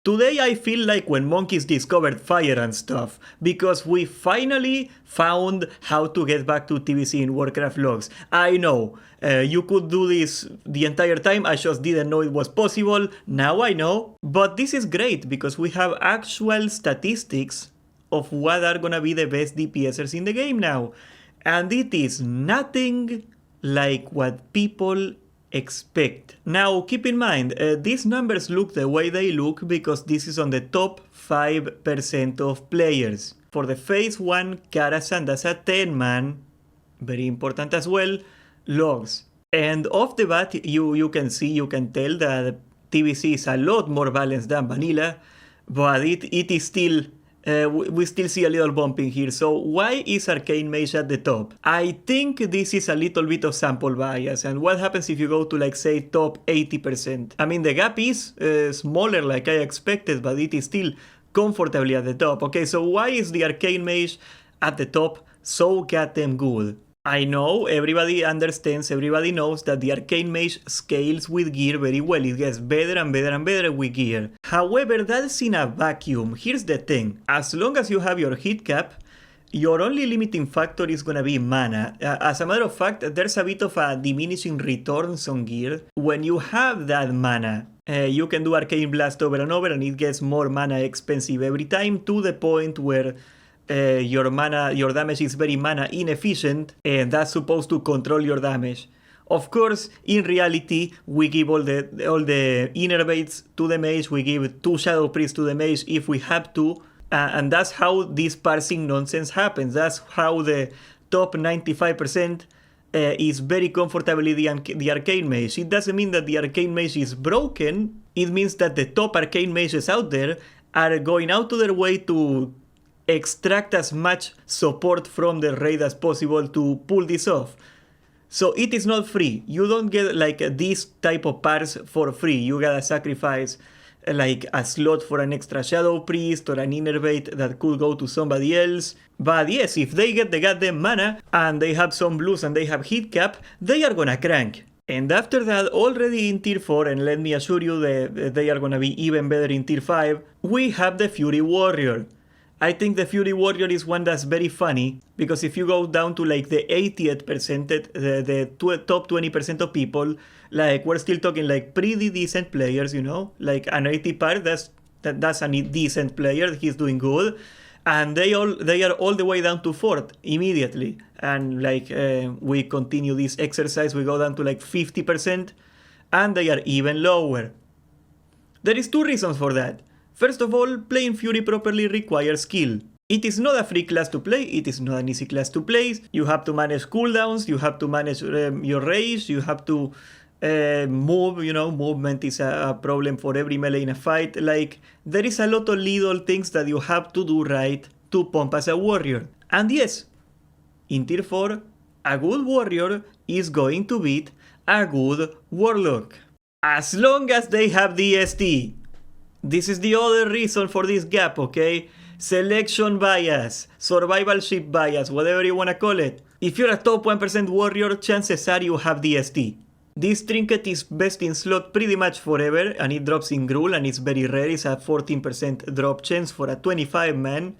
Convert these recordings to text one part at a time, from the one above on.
Today I feel like when monkeys discovered fire and stuff, because we finally found how to get back to TBC in Warcraft logs. I know, you could do this the entire time, I just didn't know it was possible, now I know. But this is great because we have actual statistics of what are gonna be the best DPSers in the game now. And it is nothing like what people expect. Now keep in mind, these numbers look the way they look because this is on the top 5% of players. For the phase 1, Karasan, that's a 10-man, very important as well, logs. And off the bat, you can tell that TBC is a lot more balanced than vanilla, but it is still we still see a little bumping here. So why is Arcane Mage at the top? I think this is a little bit of sample bias. And what happens if you go to, like, say, top 80%? I mean, the gap is smaller like I expected, but it is still comfortably at the top. Okay, so why is the Arcane Mage at the top so goddamn good? I know, everybody understands, everybody knows that the Arcane Mage scales with gear very well. It gets better and better and better with gear. However, that's in a vacuum. Here's the thing. As long as you have your hit cap, your only limiting factor is gonna be mana. As a matter of fact, there's a bit of a diminishing returns on gear. When you have that mana, you can do Arcane Blast over and over and it gets more mana expensive every time, to the point where your damage is very mana inefficient, and that's supposed to control your damage. Of course, in reality, we give all the innervates to the mage, we give 2 Shadow Priests to the mage if we have to, and that's how this parsing nonsense happens. That's how the top 95% is very comfortably the Arcane Mage. It doesn't mean that the Arcane Mage is broken, it means that the top Arcane Mages out there are going out of their way to extract as much support from the raid as possible to pull this off. So it is not free. You don't get like this type of parts for free. You gotta sacrifice like a slot for an extra Shadow Priest or an innervate that could go to somebody else. But yes, if they get the goddamn mana and they have some blues and they have hit cap, they are gonna crank. And after that, already in tier 4, and let me assure you that they are gonna be even better in tier 5, we have the Fury Warrior. I think the Fury Warrior is one that's very funny, because if you go down to like the 80th percentage, the top 20% of people, like we're still talking like pretty decent players, you know, like an 80 part, that's a decent player, he's doing good, and they are all the way down to 4th immediately, and like we continue this exercise, we go down to like 50%, and they are even lower. There is 2 reasons for that. First of all, playing Fury properly requires skill. It is not a free class to play, it is not an easy class to play. You have to manage cooldowns, you have to manage your rage, you have to move, you know, movement is a problem for every melee in a fight. Like, there is a lot of little things that you have to do right to pump as a warrior. And yes, in tier 4, a good warrior is going to beat a good warlock. As long as they have DST. This is the other reason for this gap, okay? Selection bias, survivalship bias, whatever you wanna call it. If you're a top 1% warrior, chances are you have DST. This trinket is best in slot pretty much forever, and it drops in Gruul, and it's very rare. It's a 14% drop chance for a 25-man.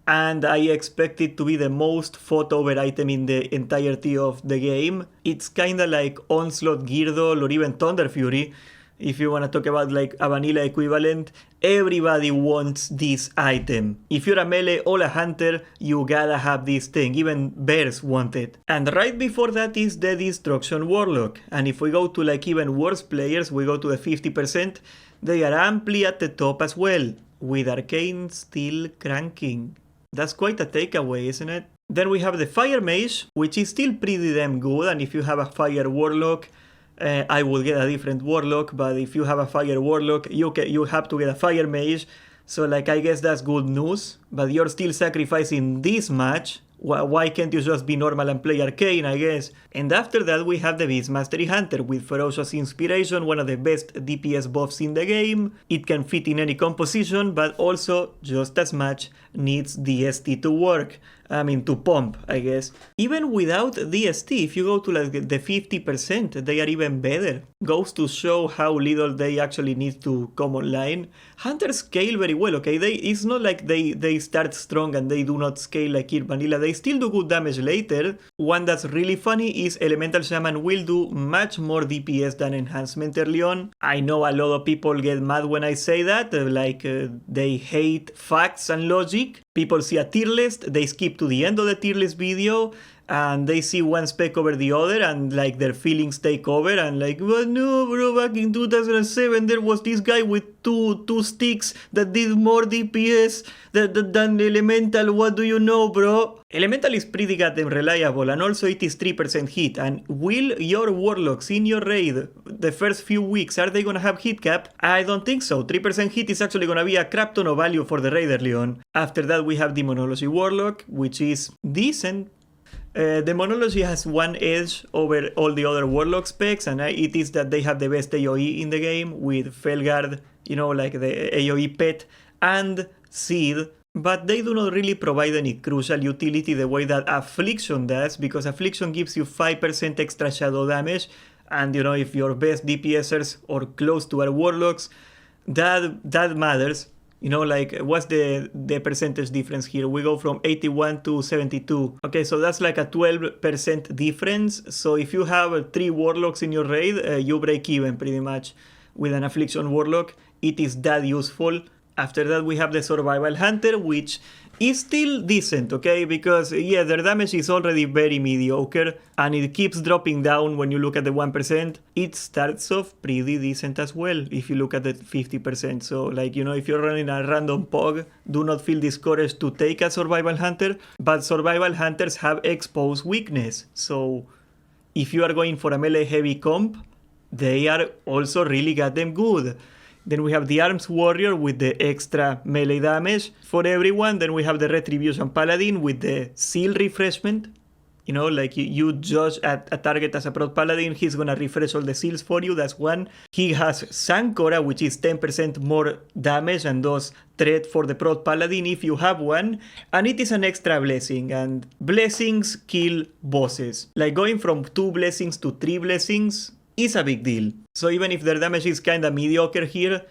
And I expect it to be the most fought over item in the entirety of the game. It's kinda like Onslaught, Girdle, or even Thunder Fury. If you want to talk about like a vanilla equivalent, everybody wants this item. If you're a melee or a hunter, you gotta have this thing. Even bears want it. And right before that is the Destruction Warlock. And if we go to like even worse players, we go to the 50%, they are amply at the top as well, with Arcane still cranking. That's quite a takeaway, isn't it? Then we have the Fire Mage, which is still pretty damn good, and if you have a Fire Warlock, I will get a different Warlock, but if you have a Fire Warlock, you have to get a Fire Mage, so like I guess that's good news, but you're still sacrificing this much. Why can't you just be normal and play Arcane, I guess? And after that we have the Beast Mastery Hunter with Ferocious Inspiration, one of the best DPS buffs in the game. It can fit in any composition, but also, just as much, needs DST to work. I mean, to pump, I guess. Even without DST, if you go to like the 50%, they are even better. Goes to show how little they actually need to come online. Hunters scale very well, okay? It's not like they start strong and they do not scale like Kirk Vanilla. They still do good damage later. One that's really funny is Elemental Shaman will do much more DPS than Enhancement early on. I know a lot of people get mad when I say that, they hate facts and logic. People see a tier list, they skip to the end of the tier list video, and they see one spec over the other, and like their feelings take over, and like, well, no, bro, back in 2007 there was this guy with two sticks that did more DPS than Elemental. What do you know, bro? Elemental is pretty goddamn reliable, and also it is 3% hit. And will your Warlocks in your raid the first few weeks, are they gonna have hit cap? I don't think so. 3% hit is actually gonna be a crap ton of value for the raid early on. After that we have Demonology Warlock, which is decent. Demonology has one edge over all the other Warlock specs, and it is that they have the best AoE in the game with Felguard, you know, like the AoE pet, and Seed, but they do not really provide any crucial utility the way that Affliction does, because Affliction gives you 5% extra shadow damage, and you know, if your best DPSers or close to are Warlocks, that matters. You know, like, what's the percentage difference here? We go from 81 to 72. Okay, so that's like a 12% difference. So if you have 3 Warlocks in your raid, you break even pretty much with an Affliction Warlock. It is that useful. After that, we have the Survival Hunter, which is still decent, okay? Because, yeah, their damage is already very mediocre, and it keeps dropping down when you look at the 1%. It starts off pretty decent as well, if you look at the 50%. So, like, you know, if you're running a random POG, do not feel discouraged to take a Survival Hunter, but Survival Hunters have exposed weakness. So, if you are going for a melee-heavy comp, they are also really goddamn good. Then we have the Arms Warrior with the extra melee damage for everyone. Then we have the Retribution Paladin with the Seal Refreshment. You know, like you judge at a target as a Prot Paladin, he's gonna refresh all the seals for you, that's one. He has Sankora, which is 10% more damage and does threat for the Prot Paladin if you have one. And it is an extra blessing, and blessings kill bosses. Like going from 2 blessings to 3 blessings is a big deal. So even if their damage is kinda mediocre here,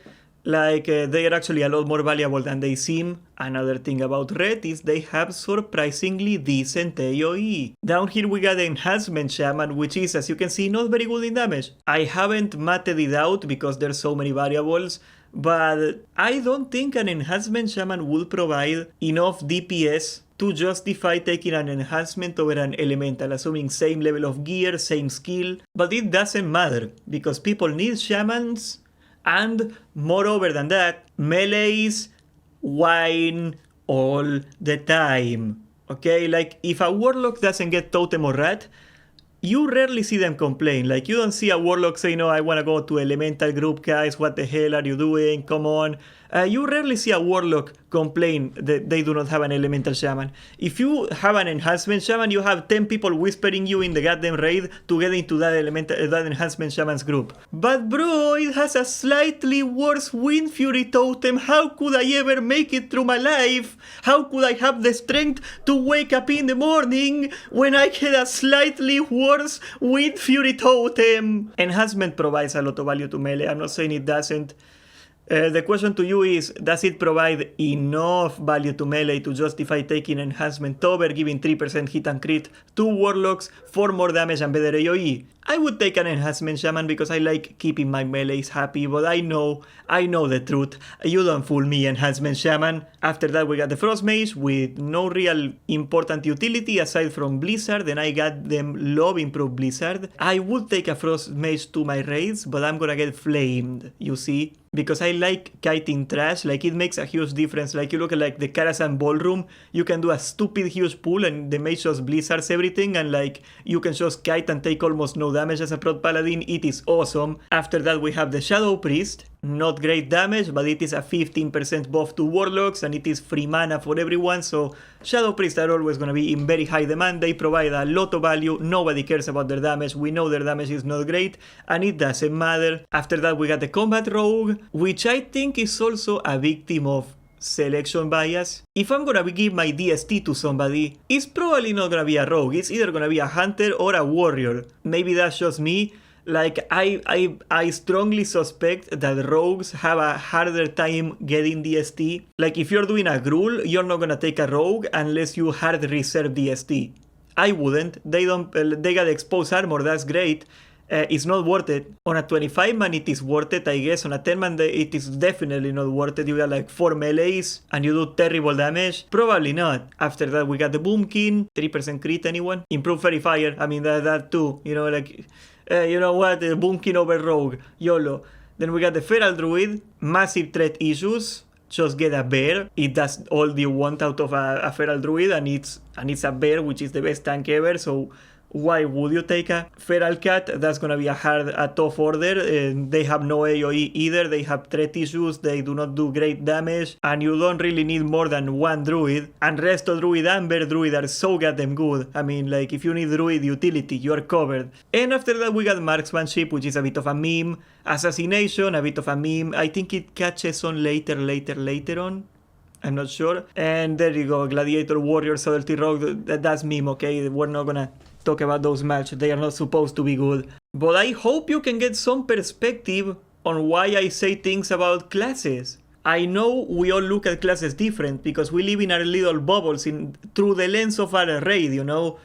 like they are actually a lot more valuable than they seem. Another thing about Red is they have surprisingly decent AoE. Down here we got the Enhancement Shaman, which is, as you can see, not very good in damage. I haven't matted it out because there's so many variables, but I don't think an Enhancement Shaman will provide enough DPS to justify taking an enhancement over an elemental, assuming same level of gear, same skill. But it doesn't matter, because people need shamans, and moreover than that, melees whine all the time. Okay, like if a Warlock doesn't get Totem or Rat, you rarely see them complain. Like, you don't see a Warlock say, no, I want to go to Elemental group, guys, what the hell are you doing, come on. You rarely see a Warlock complain that they do not have an Elemental Shaman. If you have an Enhancement Shaman, you have 10 people whispering you in the goddamn raid to get into that Enhancement Shaman's group. But bro, it has a slightly worse Wind Fury totem. How could I ever make it through my life? How could I have the strength to wake up in the morning when I had a slightly worse Wind Fury totem? Enhancement provides a lot of value to melee. I'm not saying it doesn't. The question to you is, does it provide enough value to melee to justify taking enhancement over giving 3% hit and crit, 2 Warlocks, 4 more damage and better AoE? I would take an Enhancement Shaman because I like keeping my melees happy, but I know the truth. You don't fool me, Enhancement Shaman. After that we got the Frost Mage with no real important utility aside from Blizzard, and I got them Love Improved Blizzard. I would take a Frost Mage to my raids, but I'm gonna get flamed, you see? Because I like kiting trash, like it makes a huge difference. Like you look at like the Karazhan Ballroom, you can do a stupid huge pull and the mage just blizzards everything, and like you can just kite and take almost no damage as a Prot Paladin. It is awesome. After that we have the Shadow Priest. Not great damage, but it is a 15% buff to Warlocks and it is free mana for everyone, so Shadow Priests are always going to be in very high demand. They provide a lot of value, nobody cares about their damage, we know their damage is not great and it doesn't matter. After that we got the Combat Rogue, which I think is also a victim of selection bias. If I'm gonna give my DST to somebody, it's probably not gonna be a rogue. It's either gonna be a hunter or a warrior. Maybe that's just me. Like, I strongly suspect that rogues have a harder time getting DST. Like, if you're doing a gruel, you're not gonna take a rogue unless you hard reserve DST. I wouldn't. They got exposed armor, that's great. It's not worth it. On a 25 man it is worth it, I guess. On a 10 man it is definitely not worth it. You got like 4 melees and you do terrible damage. Probably not. After that we got the Boomkin, 3% crit, anyone? Improved Fairy Fire, I mean that too. You know, like, you know what, Boomkin over Rogue, YOLO. Then we got the Feral Druid, massive threat issues. Just get a bear. It does all you want out of a Feral Druid, and it's a bear, which is the best tank ever, so why would you take a Feral Cat? That's gonna be a tough order. They have no AoE either, they have threat issues, they do not do great damage, and you don't really need more than one Druid. And Resto Druid and Bear Druid are so goddamn good. I mean, like, if you need Druid utility, you are covered. And after that we got Marksmanship, which is a bit of a meme. Assassination, a bit of a meme. I think it catches on later on. I'm not sure. And there you go, Gladiator, Warrior, Subtlety Rogue, that's meme, okay? We're not gonna talk about those matches, they are not supposed to be good. But I hope you can get some perspective on why I say things about classes. I know we all look at classes different because we live in our little bubbles through the lens of our raid, you know?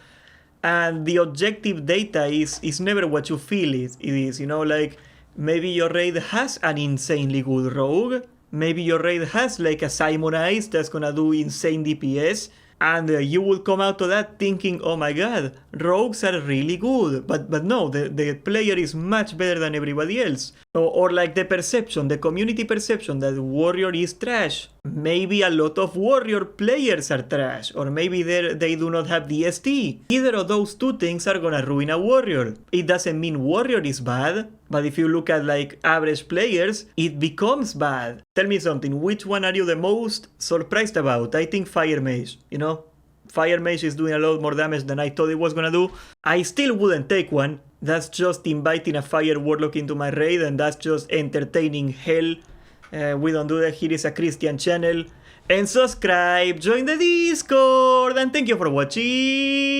And the objective data is never what you feel it is, you know? Like, maybe your raid has an insanely good rogue, maybe your raid has like a Simon Ice that's gonna do insane DPS, and you will come out of that thinking, oh my god, rogues are really good. But no, the player is much better than everybody else. Or like the perception, the community perception that warrior is trash. Maybe a lot of warrior players are trash. Or maybe they do not have DST. Either of those two things are gonna ruin a warrior. It doesn't mean warrior is bad, but if you look at like average players, it becomes bad. Tell me something, which one are you the most surprised about? I think Fire Mage, you know? Fire Mage is doing a lot more damage than I thought it was gonna do. I still wouldn't take one. That's just inviting a Fire Warlock into my raid, and that's just entertaining hell. We don't do that. Here is a Christian channel. And subscribe, join the Discord, and thank you for watching.